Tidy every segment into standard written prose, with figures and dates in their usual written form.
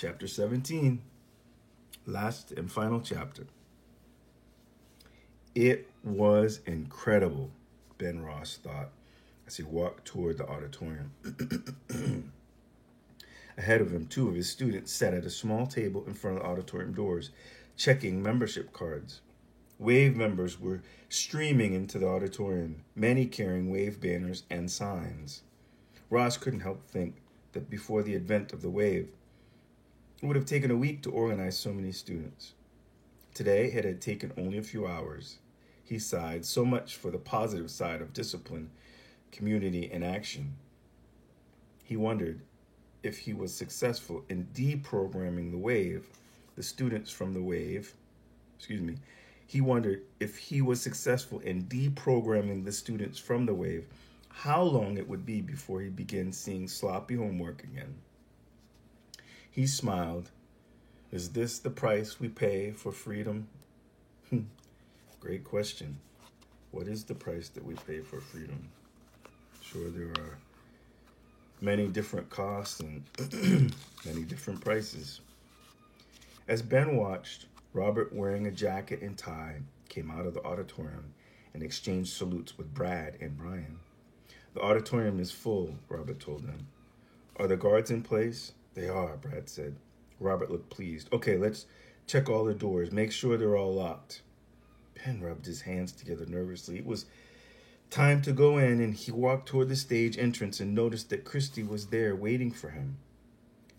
Chapter 17, last and final chapter. It was incredible, Ben Ross thought as he walked toward the auditorium. Ahead of him, two of his students sat at a small table in front of the auditorium doors, checking membership cards. Wave members were streaming into the auditorium, many carrying Wave banners and signs. Ross couldn't help think that before the advent of the Wave, it would have taken a week to organize so many students. Today, it had taken only a few hours. He sighed, so much for the positive side of discipline, community, and action. He wondered if he was successful in deprogramming the Wave, the students from the Wave, he wondered if he was successful in deprogramming the students from the Wave, how long it would be before he began seeing sloppy homework again. He smiled. Is this the price we pay for freedom? Great question. What is the price that we pay for freedom? Sure, there are many different costs and many different prices. As Ben watched, Robert, wearing a jacket and tie, came out of the auditorium and exchanged salutes with Brad and Brian. The auditorium is full, Robert told them. Are the guards in place? They are, Brad said. Robert looked pleased. Okay, let's check all the doors. Make sure they're all locked. Ben rubbed his hands together nervously. It was time to go in, and he walked toward the stage entrance and noticed that Christy was there waiting for him.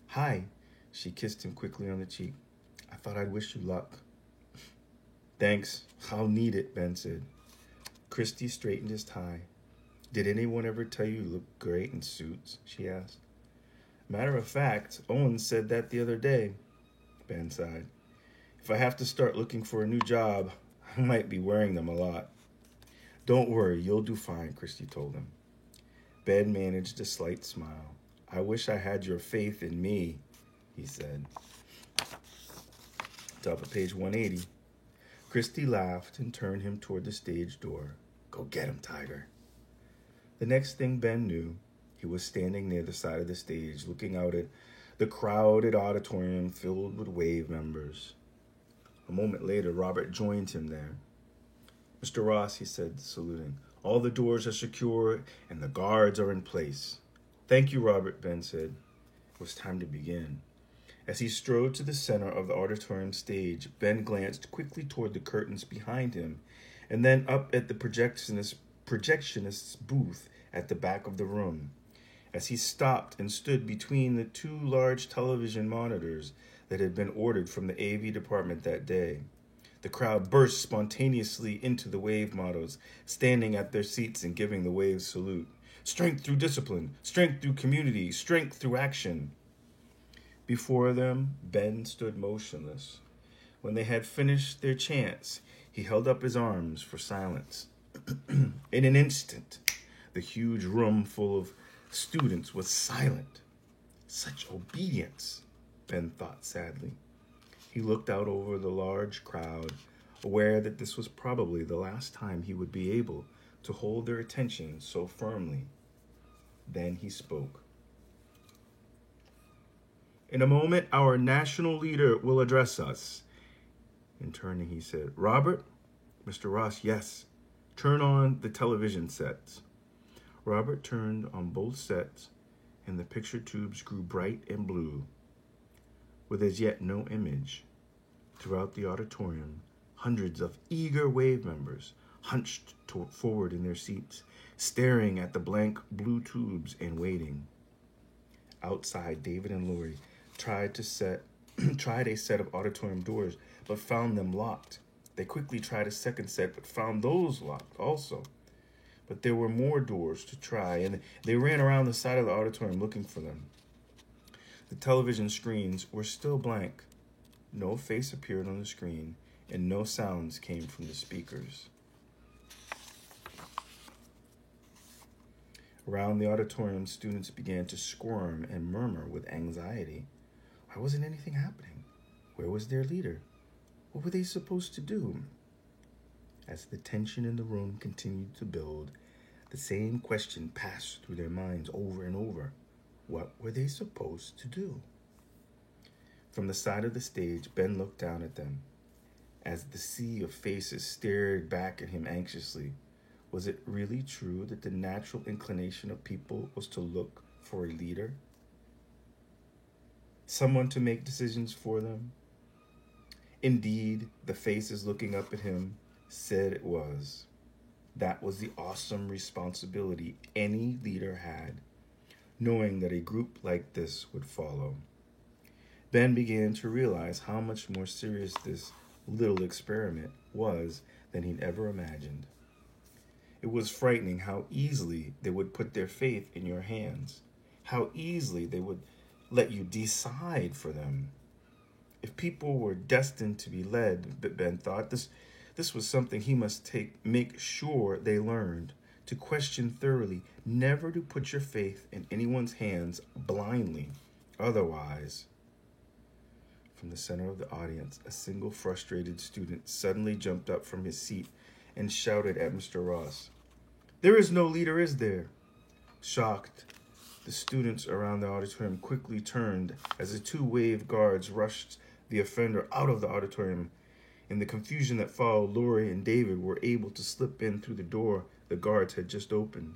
Hi, she kissed him quickly on the cheek. I thought I'd wish you luck. Thanks, I'll need it, Ben said. Christy straightened his tie. Did anyone ever tell you look great in suits? She asked. Matter of fact, Owen said that the other day, Ben sighed. If I have to start looking for a new job, I might be wearing them a lot. Don't worry, you'll do fine, Christy told him. Ben managed a slight smile. I wish I had your faith in me, he said. Top of page 180. Christy laughed and turned him toward the stage door. Go get him, Tiger. The next thing Ben knew, he was standing near the side of the stage, looking out at the crowded auditorium filled with Wave members. A moment later, Robert joined him there. Mr. Ross, he said, saluting. All the doors are secure and the guards are in place. Thank you, Robert, Ben said. It was time to begin. As he strode to the center of the auditorium stage, Ben glanced quickly toward the curtains behind him and then up at the projectionist's booth at the back of the room. As he stopped and stood between the two large television monitors that had been ordered from the AV department that day, the crowd burst spontaneously into the Wave mottos, standing at their seats and giving the Wave salute. Strength through discipline, strength through community, strength through action. Before them, Ben stood motionless. When they had finished their chants, he held up his arms for silence. In an instant, the huge room full of students was silent. Such obedience, Ben thought sadly. He looked out over the large crowd, aware that this was probably the last time he would be able to hold their attention so firmly. Then he spoke. In a moment, our national leader will address us. In turning, he said, Robert? Mr. Ross, yes. Turn on the television sets. Robert turned on both sets, and the picture tubes grew bright and blue, with as yet no image. Throughout the auditorium, hundreds of eager Wave members hunched forward in their seats, staring at the blank blue tubes and waiting. Outside, David and Lori tried a set of auditorium doors, but found them locked. They quickly tried a second set, but found those locked also. But there were more doors to try, and they ran around the side of the auditorium looking for them. The television screens were still blank. No face appeared on the screen, and no sounds came from the speakers. Around the auditorium, students began to squirm and murmur with anxiety. Why wasn't anything happening? Where was their leader? What were they supposed to do? As the tension in the room continued to build, the same question passed through their minds over and over. What were they supposed to do? From the side of the stage, Ben looked down at them. As the sea of faces stared back at him anxiously, was it really true that the natural inclination of people was to look for a leader? Someone to make decisions for them? Indeed, the faces looking up at him said it was. That was the awesome responsibility any leader had, knowing that a group like this would follow. Ben began to realize how much more serious this little experiment was than he'd ever imagined. It was frightening how easily they would put their faith in your hands, how easily they would let you decide for them. If people were destined to be led, Ben thought, this was something he must make sure they learned, to question thoroughly, never to put your faith in anyone's hands blindly. Otherwise, from the center of the audience, a single frustrated student suddenly jumped up from his seat and shouted at Mr. Ross, "There is no leader, is there?" Shocked, the students around the auditorium quickly turned as the two wave guards rushed the offender out of the auditorium. In the confusion that followed, Lori and David were able to slip in through the door the guards had just opened.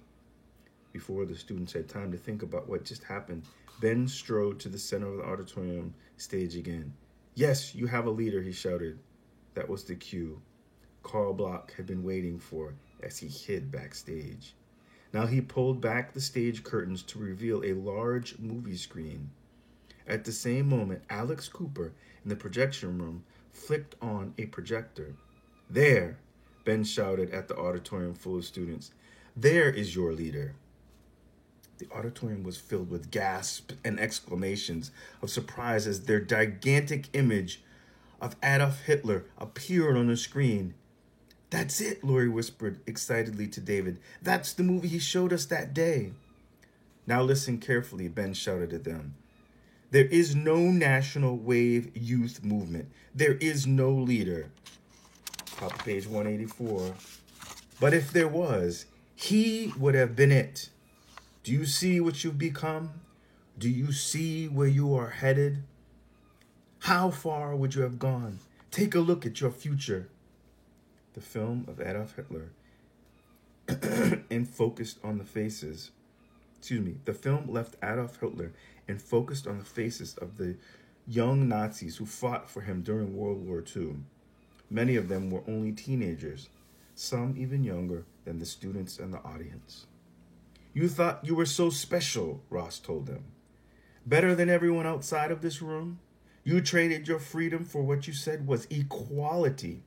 Before the students had time to think about what just happened, Ben strode to the center of the auditorium stage again. "Yes, you have a leader," he shouted. That was the cue Carl Block had been waiting for as he hid backstage. Now he pulled back the stage curtains to reveal a large movie screen. At the same moment, Alex Cooper in the projection room flicked on a projector. "There," Ben shouted at the auditorium full of students. "There is your leader." The auditorium was filled with gasps and exclamations of surprise as their gigantic image of Adolf Hitler appeared on the screen. "That's it," Lori whispered excitedly to David. "That's the movie he showed us that day." "Now listen carefully," Ben shouted at them. "There is no national wave youth movement. There is no leader." Top of page 184. "But if there was, he would have been it. Do you see what you've become? Do you see where you are headed? How far would you have gone? Take a look at your future." The film of Adolf Hitler and focused on the faces. The film left Adolf Hitler and focused on the faces of the young Nazis who fought for him during World War II. Many of them were only teenagers, some even younger than the students in the audience. "You thought you were so special," Ross told them. "Better than everyone outside of this room. You traded your freedom for what you said was equality.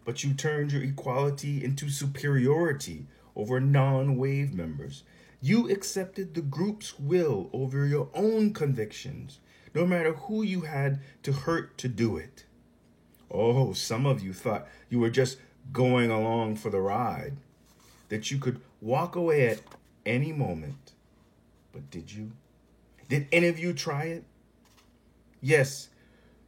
But you turned your equality into superiority over non-wave members. You accepted the group's will over your own convictions, no matter who you had to hurt to do it. Oh, some of you thought you were just going along for the ride, that you could walk away at any moment. But did you? Did any of you try it? Yes,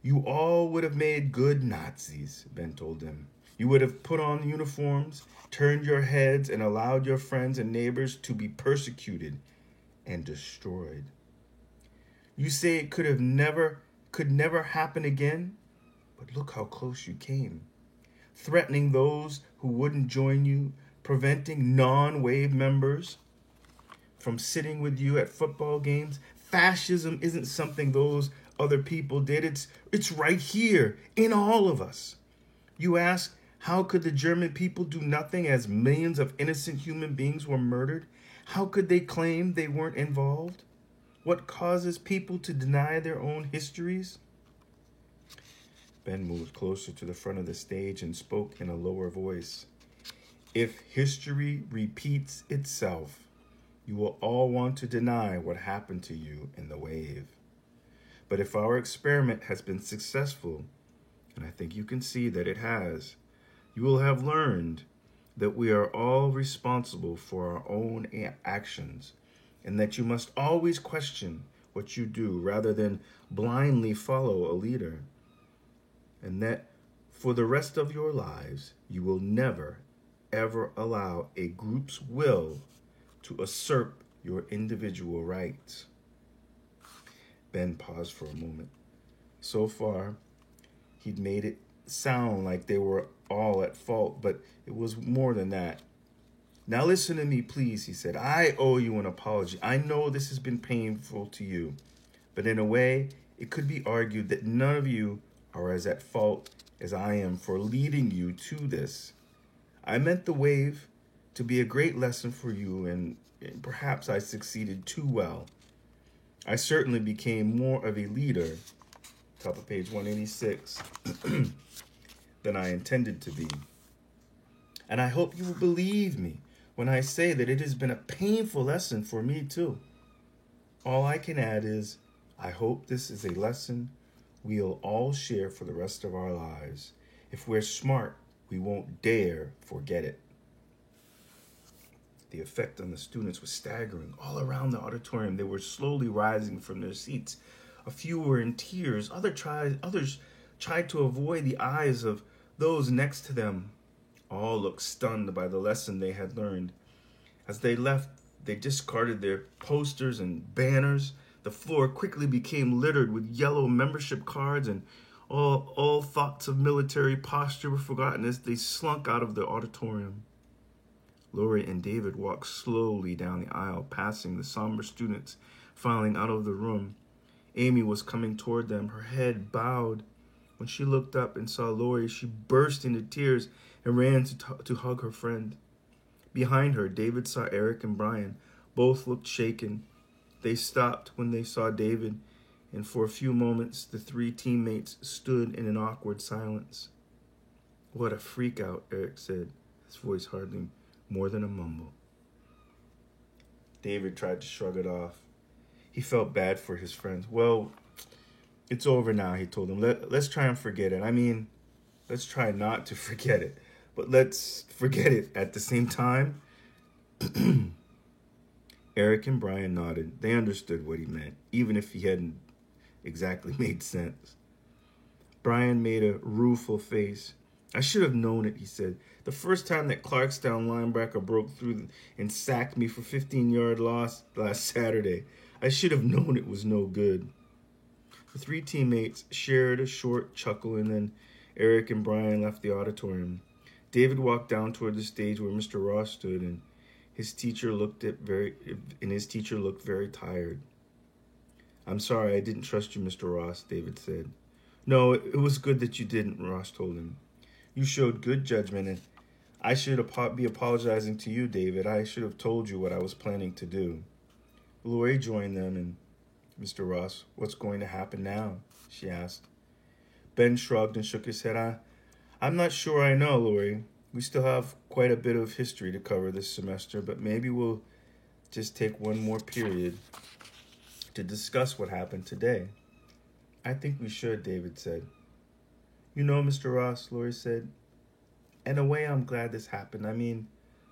you all would have made good Nazis," Ben told them. "You would have put on uniforms, turned your heads, and allowed your friends and neighbors to be persecuted and destroyed. You say it could never happen again, but look how close you came. Threatening those who wouldn't join you, preventing non-wave members from sitting with you at football games. Fascism isn't something those other people did. It's right here in all of us. You ask, how could the German people do nothing as millions of innocent human beings were murdered? How could they claim they weren't involved? What causes people to deny their own histories?" Ben moved closer to the front of the stage and spoke in a lower voice. "If history repeats itself, you will all want to deny what happened to you in the wave. But if our experiment has been successful, and I think you can see that it has, you will have learned that we are all responsible for our own actions, and that you must always question what you do rather than blindly follow a leader, and that for the rest of your lives, you will never, ever allow a group's will to usurp your individual rights." Ben paused for a moment, So far, he'd made it sound like they were all at fault, but it was more than that. Now listen to me, please, he said. I owe you an apology. I know this has been painful to you, but in a way, it could be argued that none of you are as at fault as I am for leading you to this. I meant the wave to be a great lesson for you, and perhaps I succeeded too well. I certainly became more of a leader, top of page 186, than I intended to be. And I hope you will believe me when I say that it has been a painful lesson for me too. All I can add is, I hope this is a lesson we'll all share for the rest of our lives. If we're smart, we won't dare forget it. The effect on the students was staggering. All around the auditorium, they were slowly rising from their seats. A few were in tears. Others tried to avoid the eyes of those next to them. All looked stunned by the lesson they had learned. As they left, they discarded their posters and banners. The floor quickly became littered with yellow membership cards, and all thoughts of military posture were forgotten as they slunk out of the auditorium. Lori and David walked slowly down the aisle, passing the somber students filing out of the room. Amy was coming toward them, her head bowed. When she looked up and saw Lori, she burst into tears and ran to hug her friend. Behind her, David saw Eric and Brian. Both looked shaken. They stopped when they saw David, and for a few moments, the three teammates stood in an awkward silence. What a freak out, Eric said, his voice hardly more than a mumble. David tried to shrug it off. He felt bad for his friends. Well, it's over now, he told them. Let's try and forget it. I mean, let's try not to forget it, but let's forget it at the same time. Eric and Brian nodded. They understood what he meant, even if he hadn't exactly made sense. Brian made a rueful face. I should have known it, he said. The first time that Clarkstown linebacker broke through and sacked me for 15-yard loss last Saturday, I should have known it was no good. The three teammates shared a short chuckle, and then Eric and Brian left the auditorium. David walked down toward the stage where Mr. Ross stood, and his teacher looked very tired. I'm sorry, I didn't trust you, Mr. Ross, David said. No, it was good that you didn't, Ross told him. You showed good judgment, and I should be apologizing to you, David. I should have told you what I was planning to do. Lori joined them, and Mr. Ross, what's going to happen now? She asked. Ben shrugged and shook his head. I'm not sure I know, Lori. We still have quite a bit of history to cover this semester, but maybe we'll just take one more period to discuss what happened today. I think we should, David said. You know, Mr. Ross, Lori said, in a way I'm glad this happened. I mean,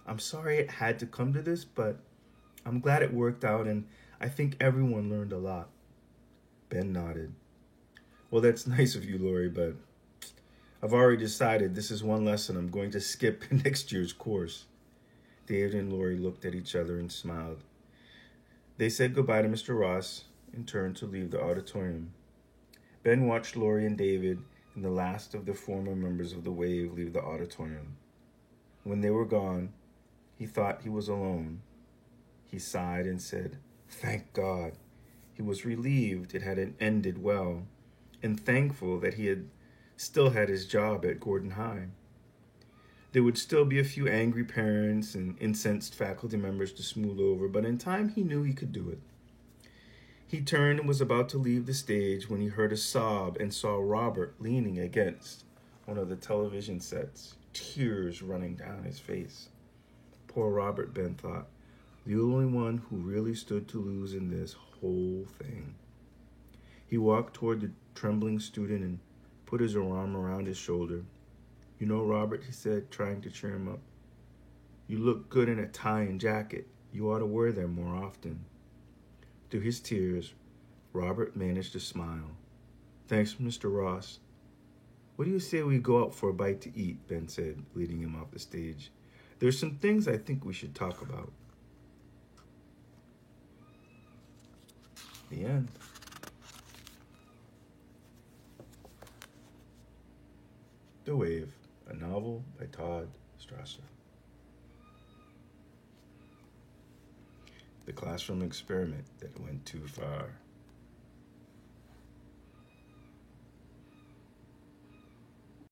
I'm sorry it had to come to this, but I'm glad it worked out, and I think everyone learned a lot. Ben nodded. Well, that's nice of you, Lori, but I've already decided this is one lesson I'm going to skip in next year's course. David and Lori looked at each other and smiled. They said goodbye to Mr. Ross and turned to leave the auditorium. Ben watched Lori and David and the last of the former members of the Wave leave the auditorium. When they were gone, he thought he was alone. He sighed and said, "Thank God." He was relieved it had ended well, and thankful that he had still had his job at Gordon High. There would still be a few angry parents and incensed faculty members to smooth over, but in time he knew he could do it. He turned and was about to leave the stage when he heard a sob and saw Robert leaning against one of the television sets, tears running down his face. Poor Robert, Ben thought, the only one who really stood to lose in this whole thing. He walked toward the trembling student and put his arm around his shoulder. You know, Robert, he said, trying to cheer him up, you look good in a tie and jacket. You ought to wear them more often. Through his tears, Robert managed to smile. Thanks, Mr. Ross. What do you say we go out for a bite to eat? Ben said, leading him off the stage. There's some things I think we should talk about. The end. The Wave, a novel by Todd Strasser. The classroom experiment that went too far.